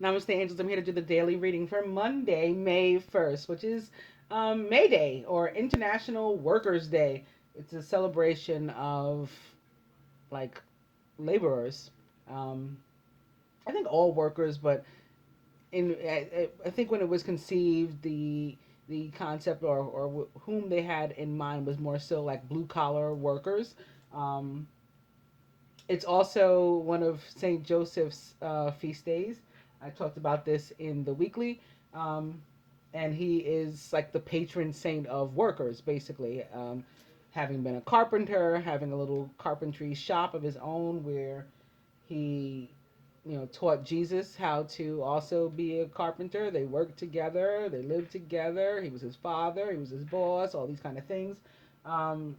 Namaste, Angels. I'm here to do the daily reading for Monday, May 1st, which is May Day or International Workers' Day. It's a celebration of like laborers. Um, I think all workers, but I think when it was conceived, the concept or whom they had in mind was more so like blue collar workers. Um, it's also one of Saint Joseph's feast days. I talked about this in the weekly. Um, and he is like the patron saint of workers, basically. Having been a carpenter, having a little carpentry shop of his own where he, taught Jesus how to also be a carpenter. They worked together, they lived together. He was his father, he was his boss, all these kind of things. Um,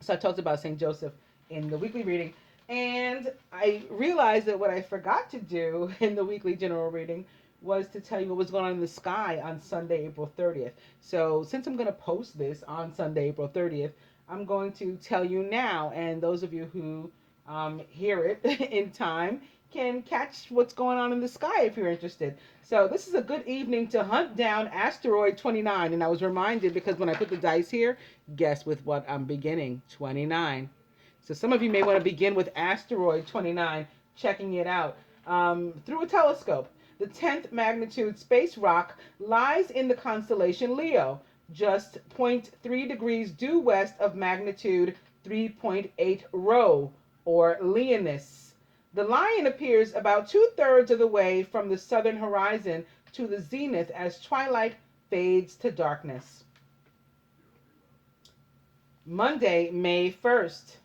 so I talked about St. Joseph in the weekly reading. And I realized that what I forgot to do in the weekly general reading was to tell you what was going on in the sky on Sunday, April 30th. So since I'm going to post this on Sunday, April 30th, I'm going to tell you now. And those of you who hear it in time can catch what's going on in the sky if you're interested. So this is a good evening to hunt down asteroid 29. And I was reminded because when I put the dice here, guess with what I'm beginning? 29. So some of you may want to begin with asteroid 29, checking it out through a telescope. The 10th magnitude space rock lies in the constellation Leo, just zero point 0.3 degrees due west of magnitude 3.8 Rho, or Leonis. The lion appears about two-thirds of the way from the southern horizon to the zenith as twilight fades to darkness. Monday, May 1st.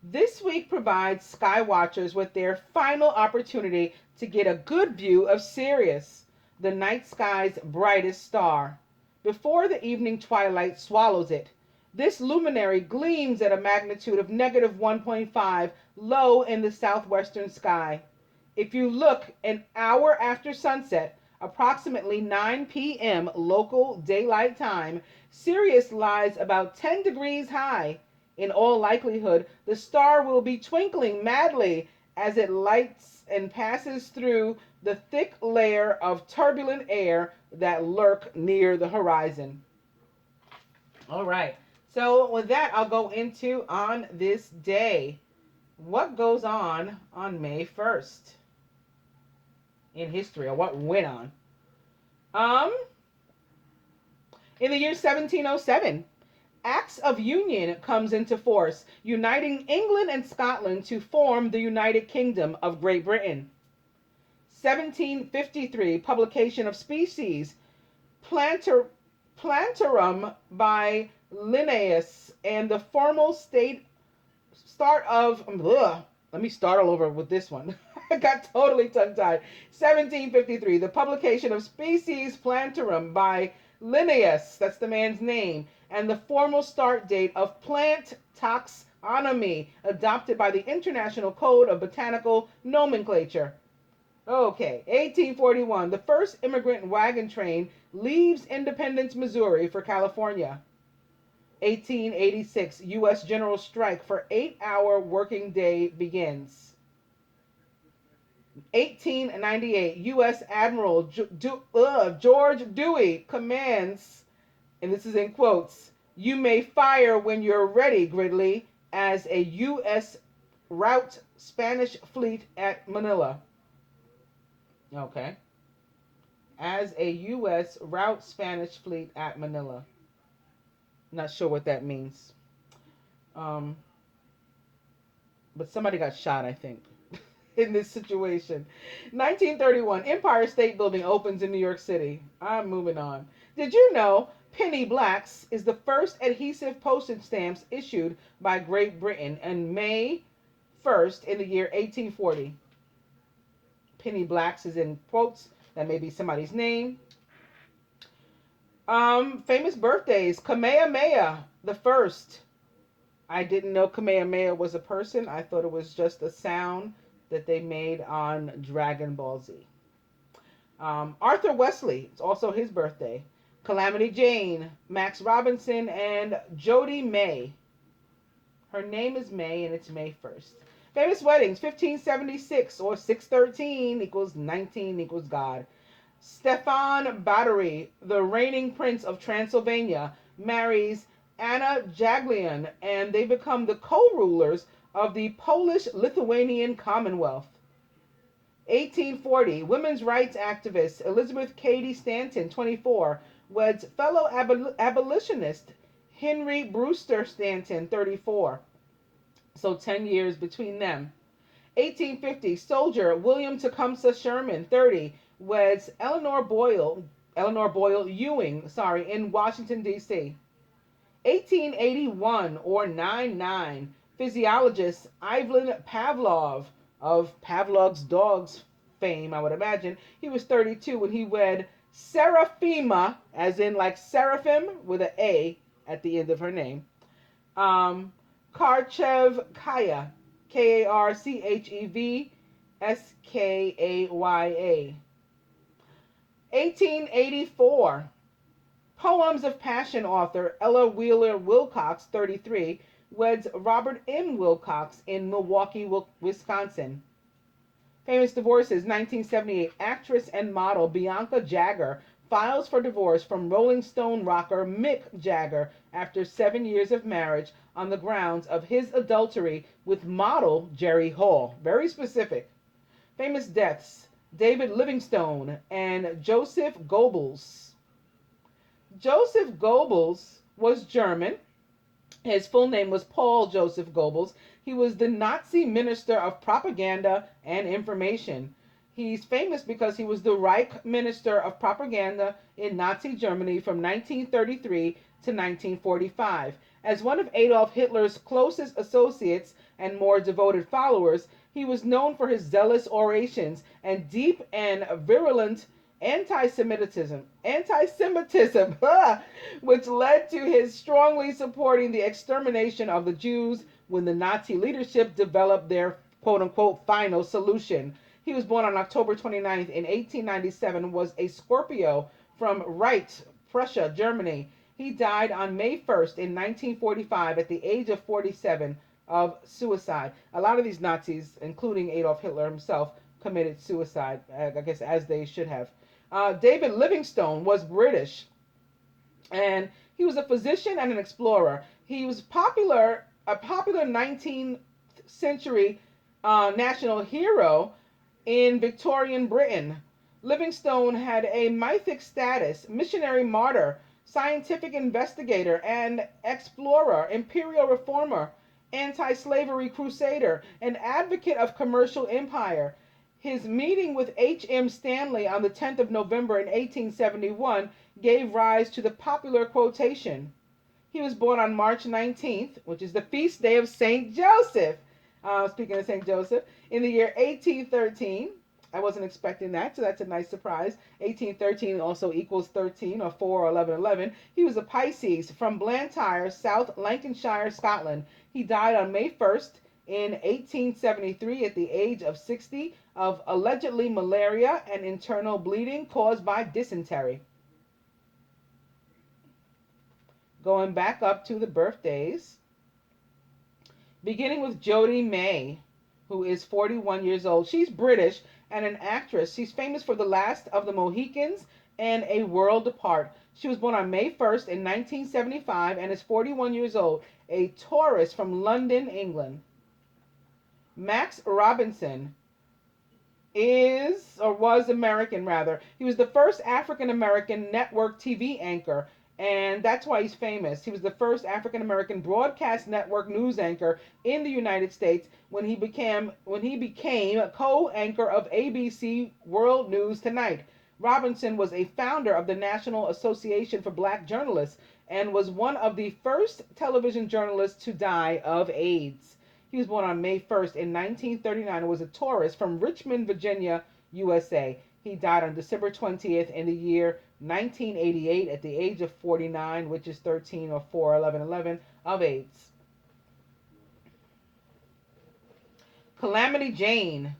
This week provides sky watchers with their final opportunity to get a good view of Sirius, the night sky's brightest star, before the evening twilight swallows it. This luminary gleams at a magnitude of negative 1.5 low in the southwestern sky. If you look an hour after sunset, approximately 9 p.m. local daylight time, Sirius lies about 10 degrees high. In all likelihood, the star will be twinkling madly as it lights and passes through the thick layer of turbulent air that lurk near the horizon. All right. So with that, I'll go into on this day. What goes on May 1st in history, or what went on? Um, in the year 1707, Acts of Union comes into force, uniting England and Scotland to form the United Kingdom of Great Britain. 1753, publication of Species, Plantarum by Linnaeus, and the formal start of, let me start all over with this one. I got totally tongue-tied. 1753, the publication of Species Plantarum by Linnaeus, that's the man's name, and the formal start date of plant taxonomy adopted by the International Code of Botanical Nomenclature. Okay, 1841, the first immigrant wagon train leaves Independence, Missouri for California. 1886, U.S. general strike for 8-hour working day begins. 1898, U.S. Admiral George Dewey commands, and this is in quotes, "You may fire when you're ready, Gridley," as a U.S. rout Spanish fleet at Manila. Okay. As a U.S. rout Spanish fleet at Manila. Not sure what that means. Um, but somebody got shot, I think, in this situation. 1931, Empire State Building opens in New York City. I'm moving on. Did you know Penny Blacks is the first adhesive postage stamps issued by Great Britain on May 1st in the year 1840? Penny Blacks is in quotes. That may be somebody's name. Famous birthdays. Kamehameha the first. I didn't know Kamehameha was a person. I thought it was just a sound that they made on Dragon Ball Z. Arthur Wesley, it's also his birthday. Calamity Jane, Max Robinson, and Jody May. Her name is May, and it's May 1st. Famous weddings, 1576 or 613 equals 19 equals God. Stefan Batory, the reigning prince of Transylvania, marries Anna Jagiellon, and they become the co-rulers of the Polish-Lithuanian Commonwealth. 1840, women's rights activist Elizabeth Cady Stanton, 24, weds fellow abolitionist Henry Brewster Stanton, 34. So 10 years between them. 1850, soldier William Tecumseh Sherman, 30, weds Eleanor Boyle Ewing, in Washington, D.C. 1881 or 99, physiologist Ivan Pavlov of Pavlov's dogs fame, I would imagine. He was 32 when he wed Serafima, as in like seraphim with an A at the end of her name. Karchevskaya, Karchevskaya. 1884, Poems of Passion author Ella Wheeler Wilcox, 33, weds Robert M. Wilcox in Milwaukee, Wisconsin. Famous divorces, 1978, actress and model Bianca Jagger files for divorce from Rolling Stone rocker Mick Jagger after 7 years of marriage on the grounds of his adultery with model Jerry Hall. Very specific. Famous deaths, David Livingstone and Joseph Goebbels. Joseph Goebbels was German. His full name was Paul Joseph Goebbels. He was the Nazi Minister of Propaganda and Information. He's famous because he was the Reich Minister of Propaganda in Nazi Germany from 1933 to 1945. As one of Adolf Hitler's closest associates and more devoted followers, he was known for his zealous orations and deep and virulent anti-Semitism, which led to his strongly supporting the extermination of the Jews when the Nazi leadership developed their quote-unquote final solution. He was born on October 29th in 1897, was a Scorpio from Reit, Prussia, Germany. He died on May 1st in 1945 at the age of 47 of suicide. A lot of these Nazis, including Adolf Hitler himself, committed suicide, I guess, as they should have. David Livingstone was British, and he was a physician and an explorer. He was a popular 19th century national hero in Victorian Britain. Livingstone had a mythic status, missionary martyr, scientific investigator and explorer, imperial reformer, anti-slavery crusader, and advocate of commercial empire. His meeting with H.M. Stanley on the 10th of November in 1871 gave rise to the popular quotation. He was born on March 19th, which is the feast day of St. Joseph. Speaking of St. Joseph, in the year 1813. I wasn't expecting that, so that's a nice surprise. 1813 also equals 13 or 4 or 11, 11. He was a Pisces from Blantyre, South Lancashire, Scotland. He died on May 1st in 1873 at the age of 60 of allegedly malaria and internal bleeding caused by dysentery. Going back up to the birthdays, beginning with Jodie May, who is 41 years old. She's British and an actress. She's famous for The Last of the Mohicans and A World Apart. She was born on May 1st in 1975 and is 41 years old, a Taurus from London, England. Max Robinson was American rather. He was the first African American network TV anchor, and that's why he's famous. He was the first African American broadcast network news anchor in the United States when he became co-anchor of ABC World News Tonight. Robinson was a founder of the National Association for Black Journalists and was one of the first television journalists to die of AIDS. He was born on May 1st in 1939 and was a Taurus from Richmond, Virginia, USA. He died on December 20th in the year 1988 at the age of 49, which is 13 or 4, 11, 11 of AIDS. Calamity Jane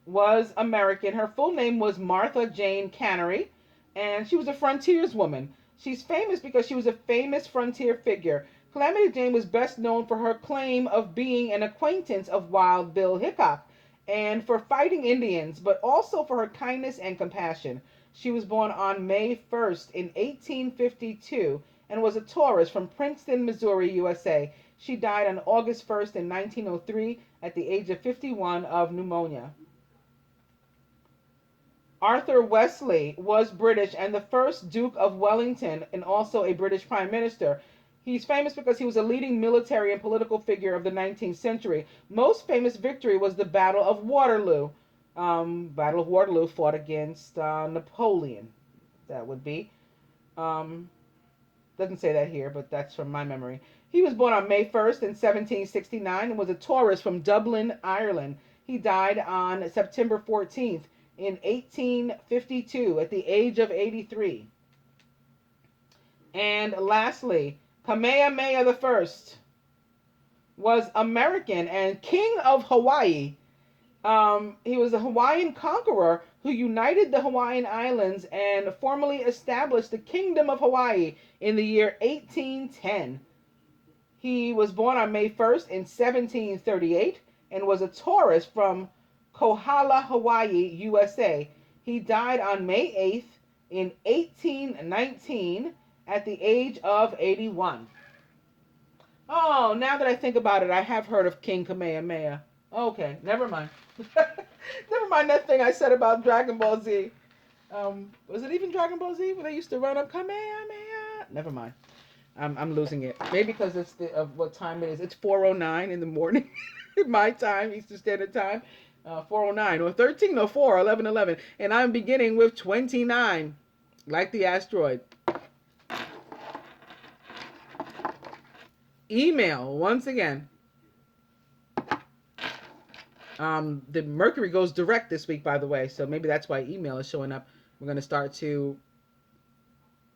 was American. Her full name was Martha Jane Cannery, and she was a frontierswoman. She's famous because she was a famous frontier figure. Calamity Jane was best known for her claim of being an acquaintance of Wild Bill Hickok and for fighting Indians, but also for her kindness and compassion. She was born on May 1st in 1852 and was a tourist from Princeton, Missouri, USA. She died on August 1st in 1903 at the age of 51 of pneumonia. Arthur Wesley was British and the first Duke of Wellington and also a British Prime Minister. He's famous because he was a leading military and political figure of the 19th century. Most famous victory was the Battle of Waterloo. Battle of Waterloo fought against Napoleon. That would be. Doesn't say that here, but that's from my memory. He was born on May 1st in 1769 and was a tourist from Dublin, Ireland. He died on September 14th in 1852 at the age of 83. And lastly, Kamehameha I was American and king of Hawaii. He was a Hawaiian conqueror who united the Hawaiian Islands and formally established the Kingdom of Hawaii in the year 1810. He was born on May 1st in 1738 and was a tourist from Kohala, Hawaii, USA. He died on May 8th in 1819 at the age of 81. Oh, now that I think about it, I have heard of King Kamehameha. Okay, never mind. Never mind that thing I said about Dragon Ball Z. Was it even Dragon Ball Z where they used to run up Kamehameha? Never mind. I'm losing it. Maybe because it's of what time it is. It's 4:09 in the morning, my time, Eastern Standard Time. 4:09 or 13:04, 11:11, and I'm beginning with 29, like the asteroid. Email once again. The Mercury goes direct this week, by the way, so maybe that's why email is showing up. We're going to start to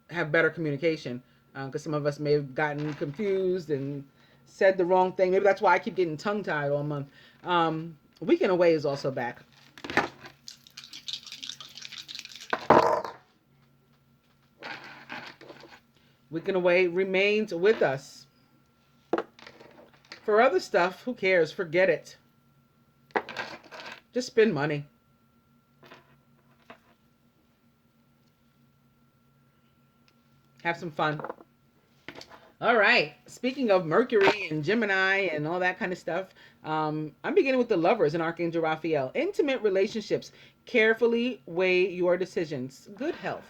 have better communication because some of us may have gotten confused and said the wrong thing. Maybe that's why I keep getting tongue-tied all month. Weekend Away is also back. Weekend Away remains with us. For other stuff, who cares? Forget it. Just spend money. Have some fun. All right. Speaking of Mercury and Gemini and all that kind of stuff, I'm beginning with the Lovers and Archangel Raphael. Intimate relationships. Carefully weigh your decisions. Good health.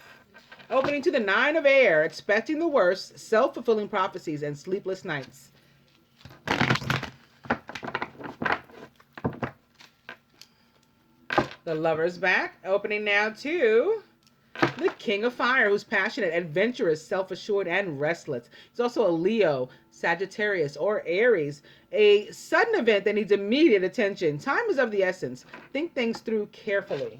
Opening to the Nine of Air. Expecting the worst. Self-fulfilling prophecies and sleepless nights. The Lovers back. Opening now to the King of Fire, who's passionate, adventurous, self-assured, and restless. He's also a Leo, Sagittarius, or Aries. A sudden event that needs immediate attention. Time is of the essence. Think things through carefully.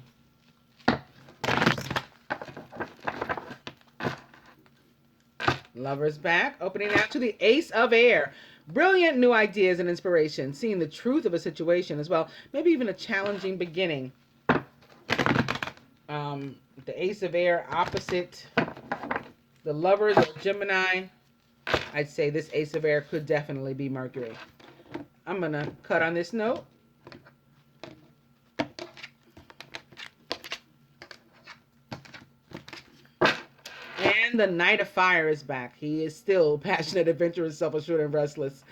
Lovers back. Opening now to the Ace of Air. Brilliant new ideas and inspiration. Seeing the truth of a situation as well. Maybe even a challenging beginning. The Ace of Air opposite the Lovers or Gemini. I'd say this Ace of Air could definitely be Mercury. I'm going to cut on this note. And the Knight of Fire is back. He is still passionate, adventurous, self-assured, and restless.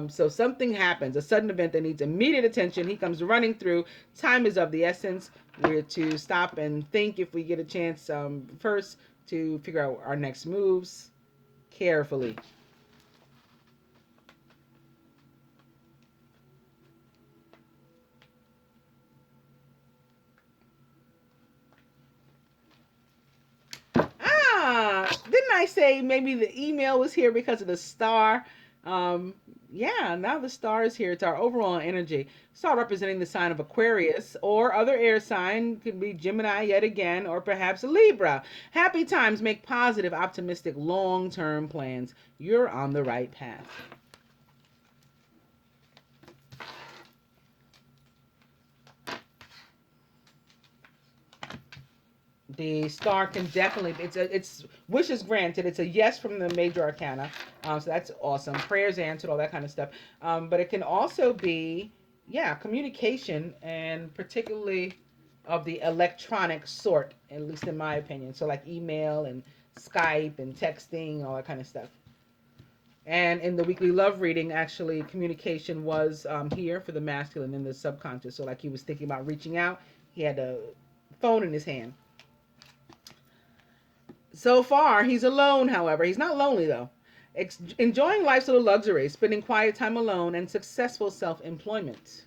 So something happens, a sudden event that needs immediate attention. He comes running through. Time is of the essence. We're to stop and think if we get a chance first to figure out our next moves carefully. Didn't I say maybe the email was here because of the star? Yeah, now the star is here. It's our overall energy. Star representing the sign of Aquarius or other air sign. Could be Gemini yet again, or perhaps Libra. Happy times make positive, optimistic, long-term plans. You're on the right path. The star can definitely, it's wishes granted. It's a yes from the major arcana. So that's awesome. Prayers answered, all that kind of stuff. But it can also be, yeah, communication, and particularly of the electronic sort, at least in my opinion. So like email and Skype and texting, all that kind of stuff. And in the weekly love reading, actually, communication was here for the masculine in the subconscious. So like he was thinking about reaching out, he had a phone in his hand. So far, he's alone, however. He's not lonely, though. Enjoying life's little luxuries, spending quiet time alone, and successful self-employment.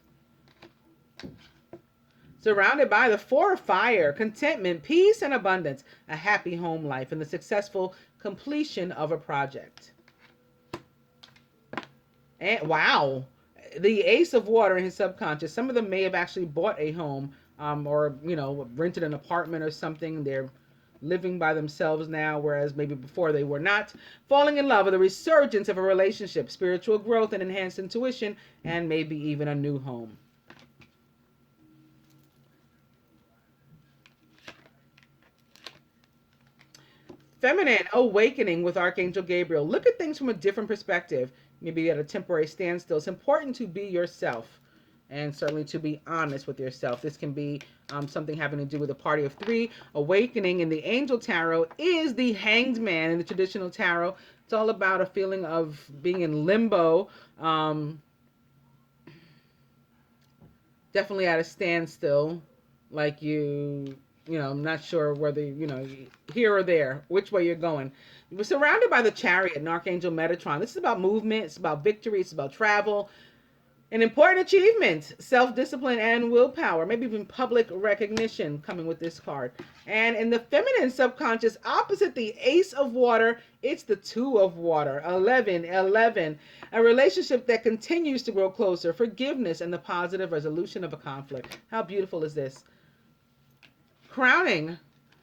Surrounded by the four of fire, contentment, peace, and abundance, a happy home life, and the successful completion of a project. And wow, the ace of water in his subconscious. Some of them may have actually bought a home, or rented an apartment or something. They're living by themselves now, whereas maybe before they were not. Falling in love with a resurgence of a relationship, spiritual growth and enhanced intuition, and maybe even a new home. Feminine awakening with Archangel Gabriel. Look at things from a different perspective. Maybe at a temporary standstill. It's important to be yourself, and certainly to be honest with yourself. This can be something having to do with a party of three. Awakening in the Angel Tarot is the Hanged Man in the traditional tarot. It's all about a feeling of being in limbo, definitely at a standstill, like I'm not sure whether, here or there, which way you're going. We're surrounded by the Chariot and Archangel Metatron. This is about movement. It's about victory. It's about travel. An important achievement, self-discipline and willpower, maybe even public recognition coming with this card. And in the feminine subconscious, opposite the Ace of Water, it's the Two of Water, 11. A relationship that continues to grow closer, forgiveness, and the positive resolution of a conflict. How beautiful is this? Crowning,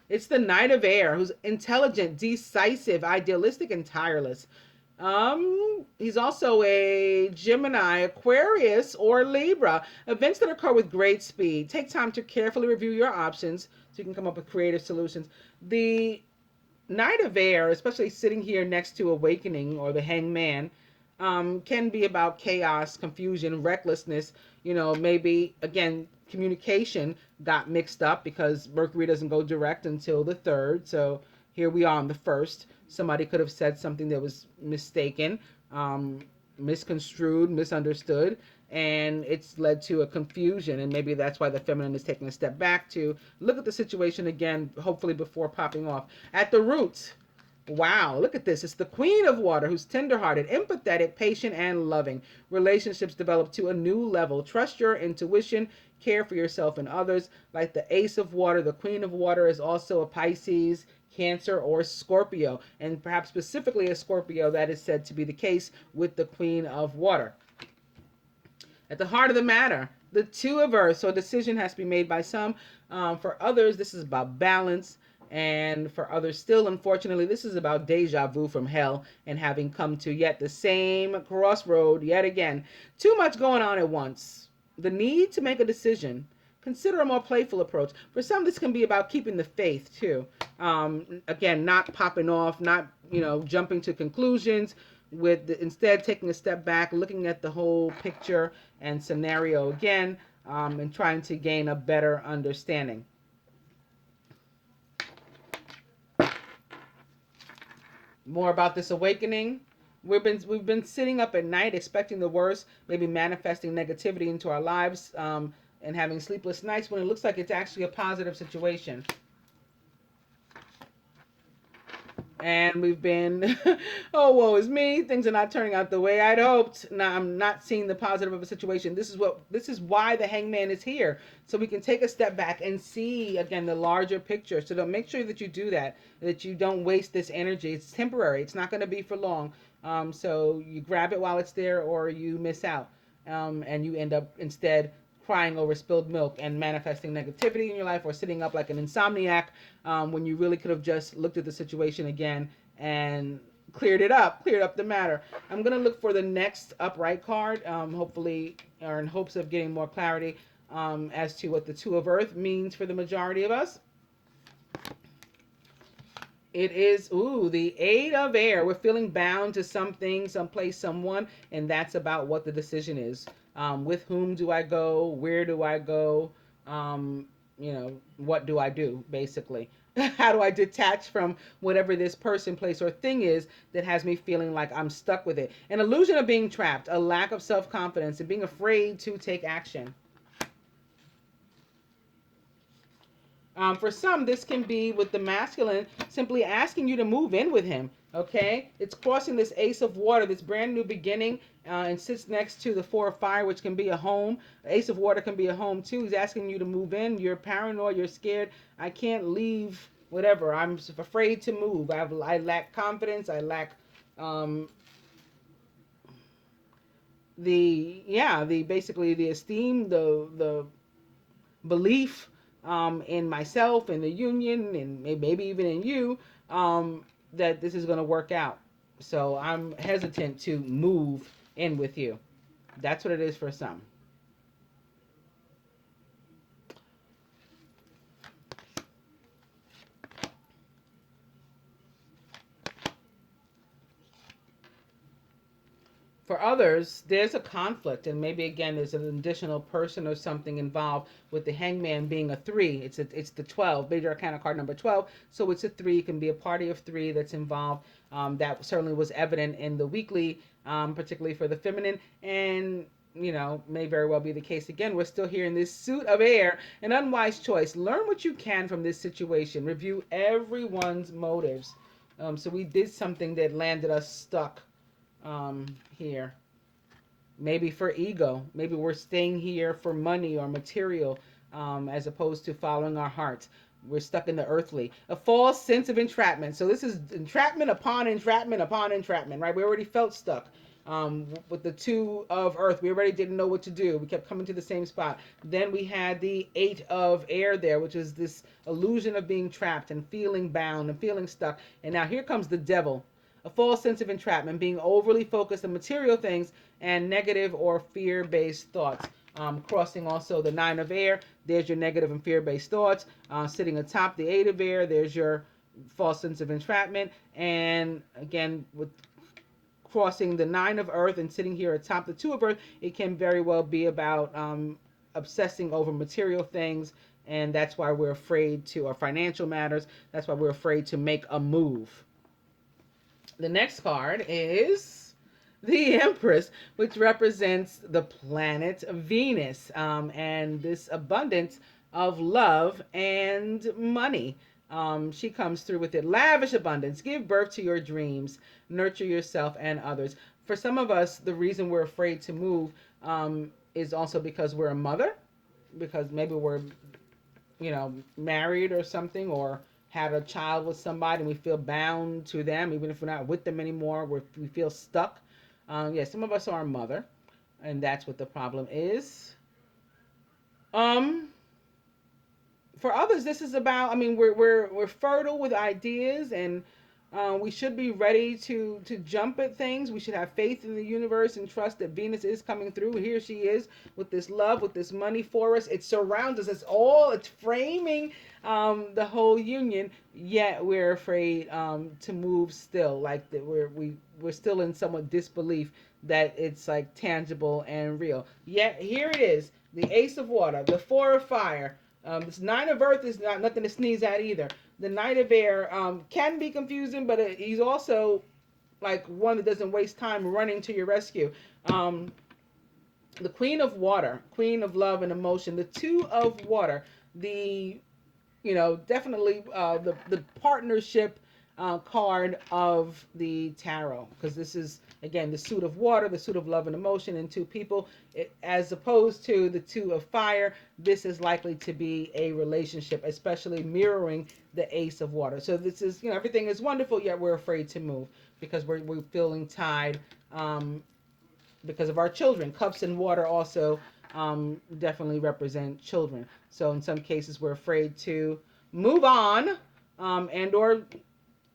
it's the Knight of Air, who's intelligent, decisive, idealistic, and tireless. He's also a Gemini, Aquarius, or Libra. Events that occur with great speed. Take time to carefully review your options so you can come up with creative solutions. The Knight of Air, especially sitting here next to Awakening or the Hanged Man, can be about chaos, confusion, recklessness. Maybe, again, communication got mixed up because Mercury doesn't go direct until the 3rd. So here we are on the 1st. Somebody could have said something that was mistaken, misconstrued, misunderstood, and it's led to a confusion. And maybe that's why the feminine is taking a step back to look at the situation again, hopefully before popping off. At the root, wow, look at this. It's the Queen of Water, who's tenderhearted, empathetic, patient, and loving. Relationships develop to a new level. Trust your intuition. Care for yourself and others. Like the Ace of Water, the Queen of Water is also a Pisces, Cancer, or Scorpio. And perhaps specifically a Scorpio, that is said to be the case with the Queen of Water. At the heart of the matter, the Two of Earth. So a decision has to be made by some. For others, this is about balance. And for others still, unfortunately, this is about deja vu from hell and having come to yet the same crossroad yet again. Too much going on at once. The need to make a decision. Consider a more playful approach. For some, this can be about keeping the faith too. Again, not popping off, not jumping to conclusions. Instead taking a step back, looking at the whole picture and scenario again, and trying to gain a better understanding. More about this awakening. We've been sitting up at night expecting the worst, maybe manifesting negativity into our lives, and having sleepless nights when it looks like it's actually a positive situation. And we've been, oh, woe is me. Things are not turning out the way I'd hoped. Now I'm not seeing the positive of a situation. This is why the Hangman is here. So we can take a step back and see, again, the larger picture. So don't make sure that you do that you don't waste this energy. It's temporary. It's not going to be for long. So you grab it while it's there or you miss out. And you end up instead crying over spilled milk and manifesting negativity in your life, or sitting up like an insomniac when you really could have just looked at the situation again and cleared up the matter. I'm going to look for the next upright card, hopefully, or in hopes of getting more clarity as to what the Two of Earth means for the majority of us. It is, ooh, the eight of air. We're feeling bound to something, someplace, someone, and that's about what the decision is. With whom do I go? Where do I go? Um, what do I do, basically? How do I detach from whatever this person, place, or thing is that has me feeling like I'm stuck with it? An illusion of being trapped, a lack of self confidence, and being afraid to take action. For some, this can be with the masculine simply asking you to move in with him. Okay, it's crossing this ace of water, this brand new beginning, and sits next to the four of fire, which can be a home. Ace of water can be a home too. He's asking you to move in. You're paranoid. You're scared. I can't leave. Whatever. I'm afraid to move. I lack confidence. I lack um, the basically the esteem, the belief in myself, in the union, and maybe even in you, that this is going to work out. So I'm hesitant to move in with you. That's what it is for some. For others, there's a conflict, and maybe again there's an additional person or something involved. With the hangman being a three, it's the 12, major arcana card number 12. So it's a three. It can be a party of three that's involved. That certainly was evident in the weekly, particularly for the feminine, and may very well be the case again. We're still here in this suit of air, an unwise choice. Learn what you can from this situation. Review everyone's motives. So we did something that landed us stuck here. Maybe for ego. Maybe we're staying here for money or material, as opposed to following our hearts. We're stuck in the earthly. A false sense of entrapment. So this is entrapment upon entrapment upon entrapment, right? We already felt stuck. With the two of earth, we already didn't know what to do. We kept coming to the same spot. Then we had the eight of air there, which is this illusion of being trapped and feeling bound and feeling stuck. And now here comes the devil. A false sense of entrapment, being overly focused on material things and negative or fear-based thoughts. Crossing also the nine of air, there's your negative and fear-based thoughts. Sitting atop the eight of air, there's your false sense of entrapment. And again, with crossing the nine of earth and sitting here atop the two of earth, it can very well be about obsessing over material things. And that's why we're afraid to, or financial matters, that's why we're afraid to make a move. The next card is the Empress, which represents the planet Venus, and this abundance of love and money. She comes through with it. Lavish abundance. Give birth to your dreams. Nurture yourself and others. For some of us, the reason we're afraid to move is also because we're a mother, because maybe we're, married or something, or had a child with somebody and we feel bound to them, even if we're not with them anymore, we feel stuck. Some of us are a mother, and that's what the problem is. Um, for others, this is about. I mean, we're fertile with ideas, and we should be ready to jump at things. We should have faith in the universe and trust that Venus is coming through. Here she is with this love, with this money for us. It surrounds us. It's framing the whole union. Yet we're afraid to move still. Like that, we're still in somewhat disbelief that it's like tangible and real. Yet here it is, the Ace of Water, the Four of Fire. This Nine of Earth is not nothing to sneeze at either. The Knight of Air can be confusing, but he's also like one that doesn't waste time running to your rescue. The Queen of Water, Queen of Love and Emotion. The Two of Water, the definitely the partnership card of the tarot, because this is again the suit of water, the suit of love and emotion in two people, as opposed to the two of fire. This is likely to be a relationship, especially mirroring the ace of water. So this is, everything is wonderful, yet we're afraid to move because we're feeling tied, because of our children. Cups and water also definitely represent children. So in some cases, we're afraid to move on, and or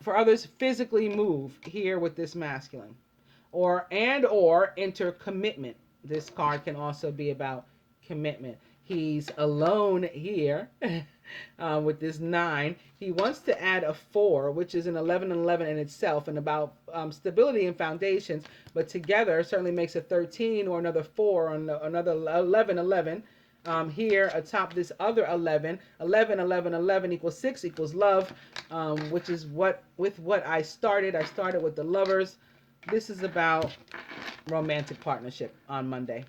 for others, physically move here with this masculine, or enter commitment. This card can also be about commitment. He's alone here with this 9. He wants to add a 4, which is an 11 and 11 in itself, and about stability and foundations, but together certainly makes a 13 or another 4 or another 11, 11. Here atop this other 11, 11, 11, 11 equals 6 equals love, which is what I started. I started with the lovers. This is about romantic partnership on Monday.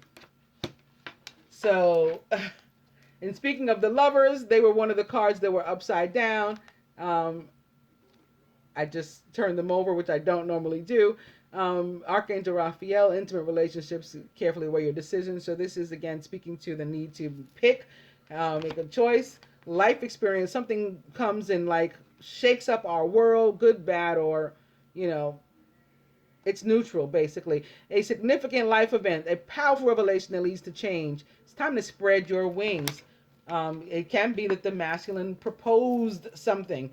So, and speaking of the lovers, they were one of the cards that were upside down. I just turned them over, which I don't normally do. Archangel Raphael, intimate relationships, carefully weigh your decisions. So this is, again, speaking to the need to pick, make a choice. Life experience, something comes and like shakes up our world, good, bad, or, it's neutral, basically. A significant life event, a powerful revelation that leads to change. It's time to spread your wings. It can be that the masculine proposed something.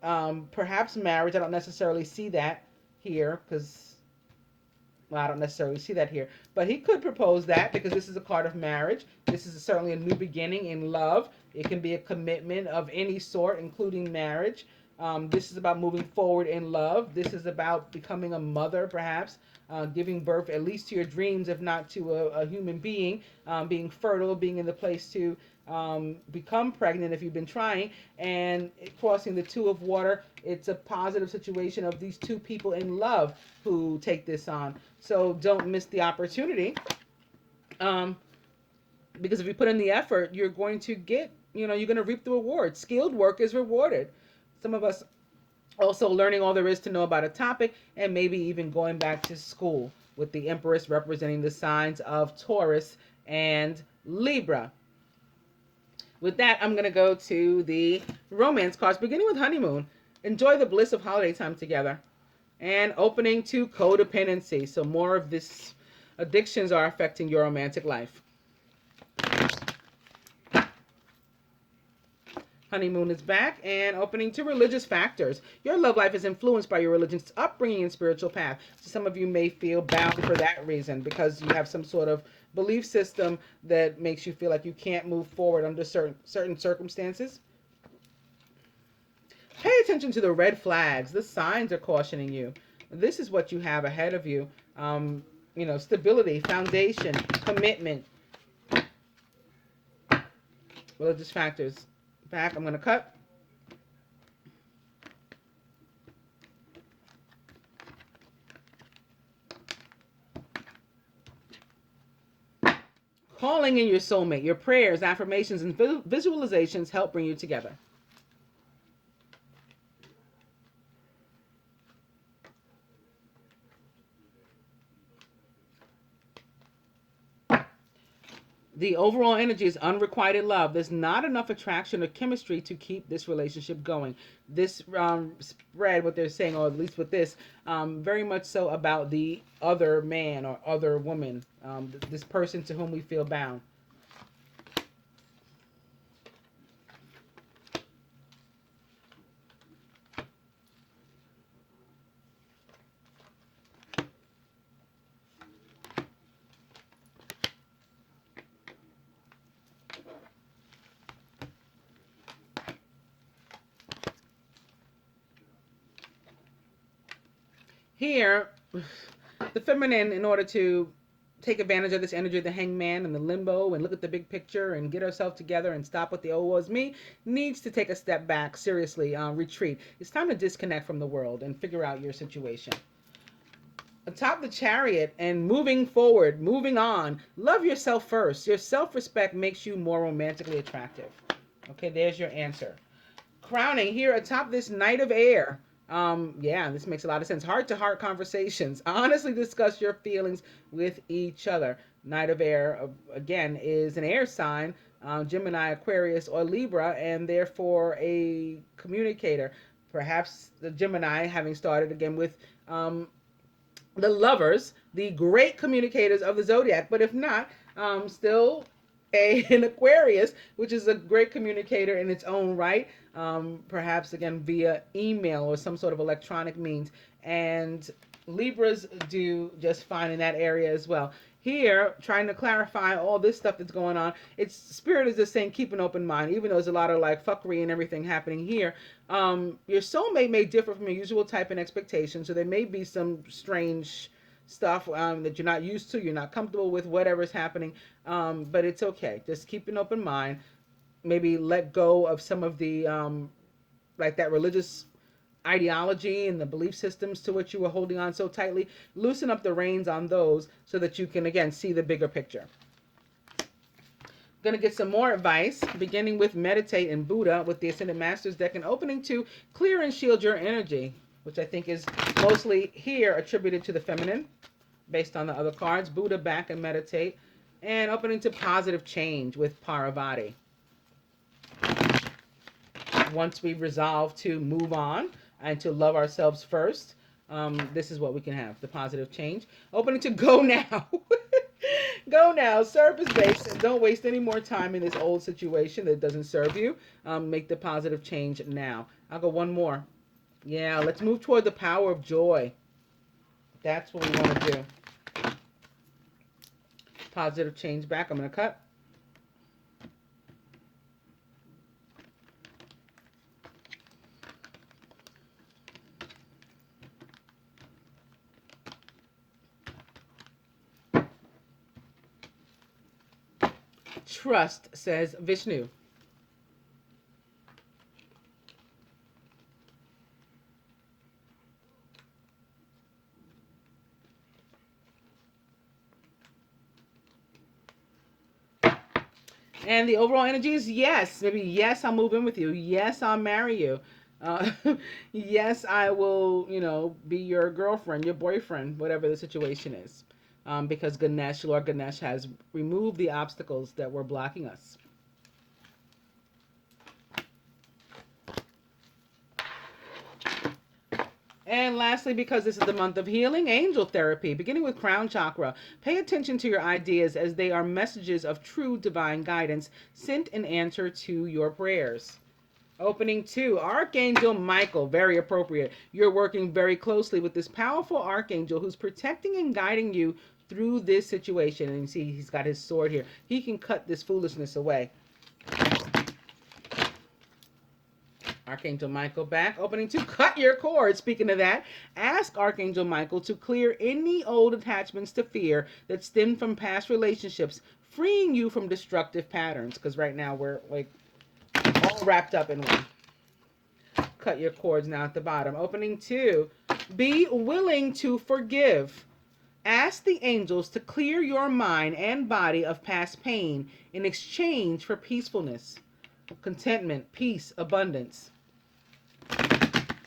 Perhaps marriage. I don't necessarily see that here because, well, I don't necessarily see that here. But he could propose that because this is a card of marriage. This is certainly a new beginning in love. It can be a commitment of any sort, including marriage. This is about moving forward in love. This is about becoming a mother, perhaps, giving birth at least to your dreams, if not to a human being, being fertile, being in the place to become pregnant if you've been trying, and crossing the 2 of water. It's a positive situation of these 2 people in love who take this on. So don't miss the opportunity, because if you put in the effort, you're going to get, you're going to reap the reward. Skilled work is rewarded. Some of us also learning all there is to know about a topic, and maybe even going back to school, with the Empress representing the signs of Taurus and Libra. With that, I'm going to go to the romance cards, beginning with honeymoon. Enjoy the bliss of holiday time together. And opening to codependency. So more of this addictions are affecting your romantic life. Honeymoon is back, and opening to religious factors. Your love life is influenced by your religion's upbringing and spiritual path. So some of you may feel bound for that reason because you have some sort of belief system that makes you feel like you can't move forward under certain circumstances. Pay attention to the red flags. The signs are cautioning you. This is what you have ahead of you. Stability, foundation, commitment. Religious factors. Back, I'm going to cut. Calling in your soulmate. Your prayers, affirmations, and visualizations help bring you together. The overall energy is unrequited love. There's not enough attraction or chemistry to keep this relationship going. This spread, what they're saying, or at least with this, very much so about the other man or other woman, this person to whom we feel bound. Here, the feminine, in order to take advantage of this energy of the hangman and the limbo and look at the big picture and get herself together and stop with the oh was me, needs to take a step back, seriously, retreat. It's time to disconnect from the world and figure out your situation. Atop the Chariot and moving forward, moving on, love yourself first. Your self-respect makes you more romantically attractive. Okay, there's your answer. Crowning here atop this Knight of Air. This makes a lot of sense. Heart-to-heart conversations. Honestly discuss your feelings with each other. Knight of Air, again, is an air sign, Gemini, Aquarius, or Libra, and therefore a communicator. Perhaps the Gemini, having started again with the lovers, the great communicators of the zodiac, but if not, still an Aquarius, which is a great communicator in its own right, perhaps again via email or some sort of electronic means. And Libras do just fine in that area as well. here, trying to clarify all this stuff that's going on. It's spirit is just saying keep an open mind, even though there's a lot of like fuckery and everything happening here. Your soulmate may differ from your usual type and expectation, so there may be some strange stuff that you're not used to, you're not comfortable with, whatever's happening. But it's okay. Just keep an open mind. Maybe let go of some of the like that religious ideology and the belief systems to which you were holding on so tightly. Loosen up the reins on those so that you can again see the bigger picture. Going to get some more advice, beginning with meditate and Buddha with the Ascended Masters deck, and opening to clear and shield your energy, which I think is mostly here attributed to the feminine based on the other cards. Buddha back and meditate, and opening to positive change with Parvati. Once we resolve to move on and to love ourselves first, this is what we can have, the positive change. Opening to go now. Go now, service-based, and don't waste any more time in this old situation that doesn't serve you. Make the positive change now. I'll go one more. Yeah, let's move toward the power of joy. That's what we want to do. Positive change back. I'm going to cut. Trust, says Vishnu. And the overall energy is yes. Maybe yes, I'll move in with you. Yes, I'll marry you. Yes, I will, be your girlfriend, your boyfriend, whatever the situation is. Because Ganesh, Lord Ganesh, has removed the obstacles that were blocking us. And lastly, because this is the month of healing, angel therapy, beginning with crown chakra. Pay attention to your ideas as they are messages of true divine guidance sent in answer to your prayers. Opening to Archangel Michael, very appropriate. You're working very closely with this powerful archangel who's protecting and guiding you through this situation. And you see, he's got his sword here. He can cut this foolishness away. Archangel Michael back, opening to cut your cord. Speaking of that, ask Archangel Michael to clear any old attachments to fear that stem from past relationships, freeing you from destructive patterns. Because right now we're like all wrapped up in one. Cut your cords now at the bottom. Opening to be willing to forgive. Ask the angels to clear your mind and body of past pain in exchange for peacefulness, contentment, peace, abundance.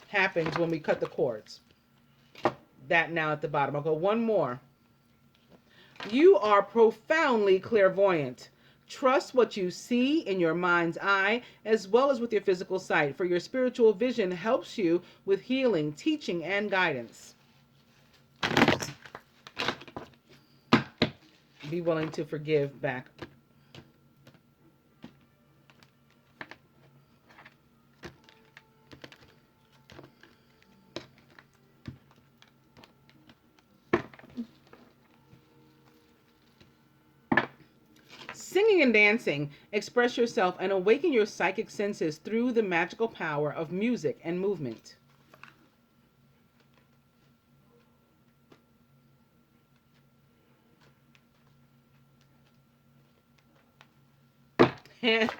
Happens when we cut the cords. That now at the bottom. I'll go one more. You are profoundly clairvoyant. Trust what you see in your mind's eye as well as with your physical sight, for your spiritual vision helps you with healing, teaching, and guidance. Be willing to forgive back. Singing and dancing, express yourself and awaken your psychic senses through the magical power of music and movement. And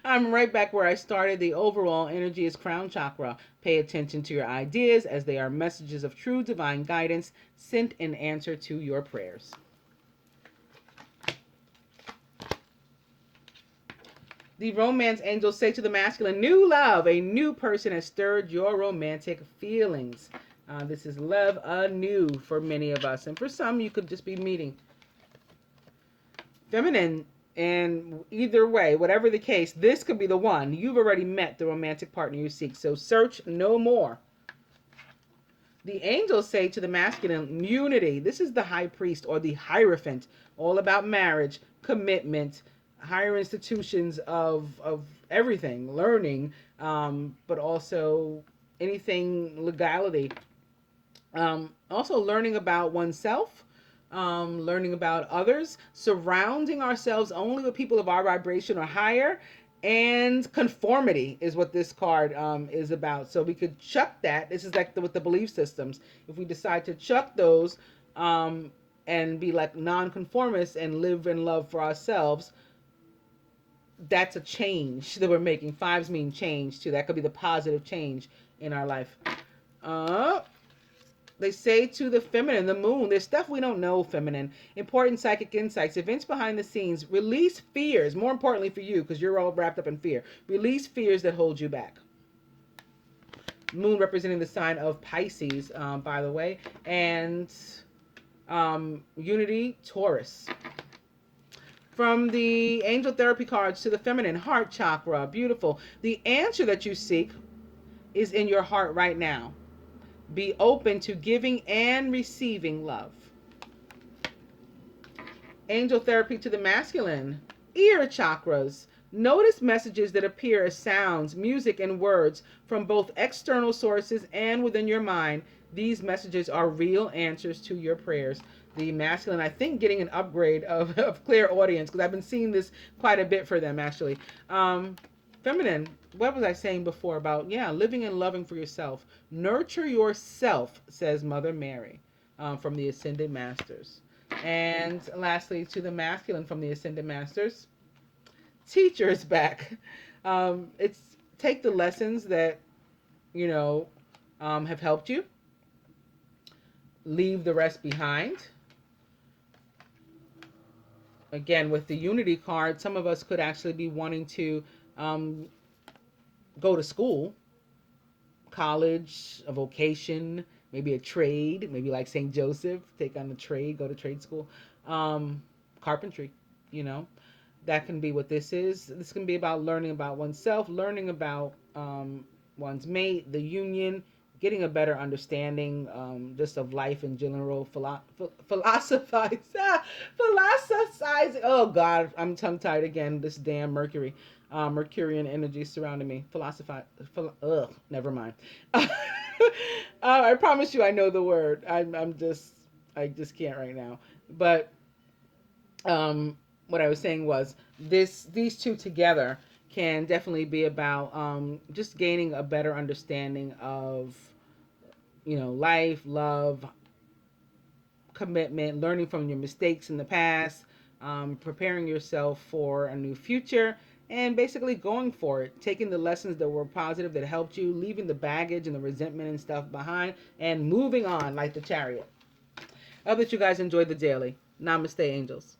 I'm right back where I started. The overall energy is crown chakra. Pay attention to your ideas as they are messages of true divine guidance sent in answer to your prayers. The romance angels say to the masculine, new love, a new person has stirred your romantic feelings. This is love anew for many of us. And for some, you could just be meeting. Feminine, and either way, whatever the case, this could be the one. You've already met the romantic partner you seek, so search no more. The angels say to the masculine, unity. This is the high priest or the hierophant, all about marriage, commitment, higher institutions of everything, learning, but also anything legality. Also learning about oneself, learning about others, surrounding ourselves only with people of our vibration or higher, and conformity is what this card is about. So we could chuck that. This is like with the belief systems. If we decide to chuck those and be like nonconformists and live in love for ourselves, that's a change that we're making. Fives mean change too. That could be the positive change in our life. They say to the feminine, the moon, there's stuff we don't know, feminine. Important psychic insights, events behind the scenes. Release fears, more importantly for you, because you're all wrapped up in fear. Release fears that hold you back. Moon representing the sign of Pisces, by the way. And unity, Taurus. From the angel therapy cards to the feminine, heart chakra, beautiful. The answer that you seek is in your heart right now. Be open to giving and receiving love. Angel therapy to the masculine, ear chakras. Notice messages that appear as sounds, music, and words from both external sources and within your mind. These messages are real answers to your prayers. The masculine, I think, getting an upgrade of clairaudience, because I've been seeing this quite a bit for them, actually. Feminine, what was I saying before about, living and loving for yourself. Nurture yourself, says Mother Mary, from the Ascended Masters. And lastly, to the masculine from the Ascended Masters, teacher is back. It's take the lessons that, have helped you. Leave the rest behind. Again, with the Unity card, some of us could actually be wanting to go to school, college, a vocation, maybe a trade, maybe like St. Joseph, take on the trade, go to trade school, carpentry, that can be what this is. This can be about learning about oneself, learning about one's mate, the union, getting a better understanding just of life in general, philosophizing. Oh God, I'm tongue-tied again. This damn Mercury, Mercurian energy surrounding me. Never mind. I promise you, I know the word. I just can't right now. But what I was saying was these two together can definitely be about just gaining a better understanding of life, love, commitment, learning from your mistakes in the past, preparing yourself for a new future, and basically going for it, taking the lessons that were positive that helped you, leaving the baggage and the resentment and stuff behind, and moving on like the Chariot. I hope that you guys enjoyed the daily. Namaste, angels.